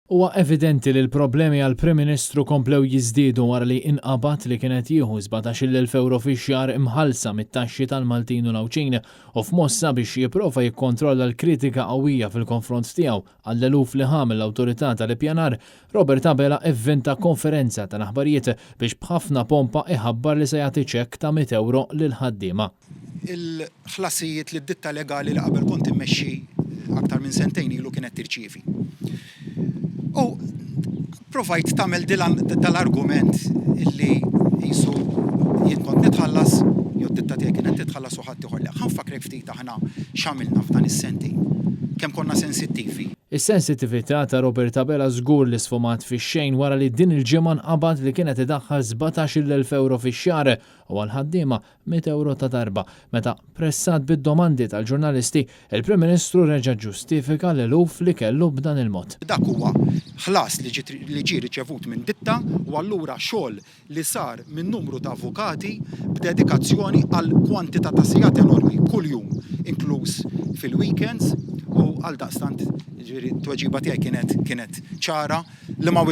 Huwa evidenti li l-problemi għal Prim Ministru komplew jiżdiedu wara li inqabad li kienet jieħu 17,000 euro fix-xahar imħallsa mit-taxxi tal-Maltin u l-Awċin u f'mossa biex jipprova jikkontrolla l-kritika qawwija fil-konfront tiegħu għall-eluf li ħamel l-awtorità tal-ippjanar, Robert Abela evventa konferenza tal-aħbarijiet biex b'ħafna pompa iħabbar li se jagħti ċekk ta' 100 euro lil ħaddiema. Il-ħlasijiet li d-ditta legali li qabel kont immexxi aktar minn sentejn ilu kienet tirċievi. U provajt tagħmel dal-argument illi jisu jien kont nitħallas jew d-ditta tiegħek kienet titħallas u ħadd ieħor le. Ħanfakrek ftit aħna x'għamilna f'dan is-sentejn. Kemm konna sensittivi. Is-sensittività ta' Robert Abela żgur li sfumat fix-xejn wara li din il-ġimgħa nqabad li kienet idaħħal 17,000 euro fix-xahar u għal ħaddiema 100 euro ta' darba. Meta pressat bid-domandi tal-ġurnalisti, il-Prim Ministru reġa' ġustifika l-eluf li kellu b'dan il-mod. Dak huwa ħlas li ġie riċevut minn ditta u allura xogħol li sar minn numru ta' avukati b'dedikazzjoni għal kwantità ta' sigħat enormi kuljum, inkluż fil-weekends u għal daqstant tweġiba tiegħi kienet ċara li ma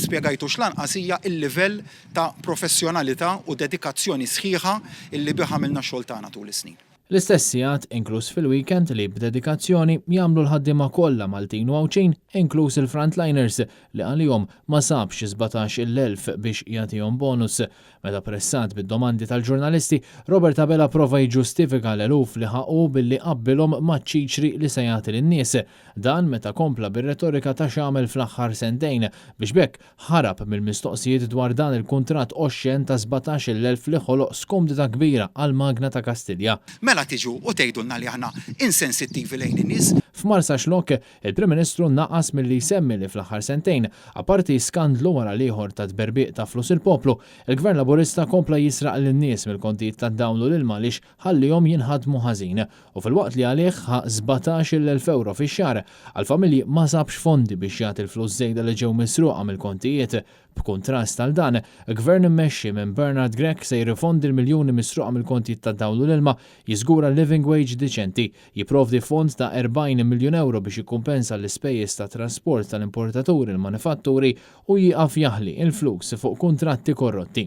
spjegajtux lanqas hija l-livell ta' professjonalità u dedikazzjoni sħiħa illi biha għamilna x-xogħol tagħna tul is-snin. L-istess sigħat inkluż fil-weekend li b'dedikazzjoni jagħmlu l-ħaddiema kollha Maltin u Awċin, inkluż il-frontliners li għalihom ma sabx 17,000 biex jagħtihom bonus. Meta pressat bid-domandi tal-ġurnalisti, Robert Abela prova jiġġustifika l-eluf li ħaqu billi qabbilhom maċ-ċiċri li se jagħti lin-nies. Dan meta kompla bir-retorika ta' x'għamel fl-aħħar sentejn biex bekk ħarab mill-mistoqsijiet dwar dan il-kuntratt oxxen ta' 17,000 li ħoloq skumdita kbira għal Magna ta' Kastilja. Mela tiġu u tgħidulna li aħna insensittivi lejn in-nies. F'Marsa xlok, il-Prim Ministru naqas milli jsemmi li fl-aħħar sentejn, apparti skandlu wara ieħor ta' tberbiq ta' flus il-poplu, il-Gvern Laburista kompla jisraq lin-nies mill-kontijiet tad-dawn lil malix ħallihom jinħadmu ħażin u fil-waqt li għalih 17,000 euro fix-xahar għall-familji ma sabx fondi biex jagħti l-flus żejda li ġew misruqa mill-kontijiet. B'kuntrast tal dan, gvern immexxi minn Bernard Grech se jirrifondi l-miljuni misruqa mill-kontijiet tad-dawn l-ilma, jiżgura living wage diċenti, jipprovdi fond ta' 40 miljun euro biex jikkumpensa l-ispejjeż ta' trasport tal-importaturi l-manifatturi u jieqaf jaħli il-flus fuq kuntratti korrotti.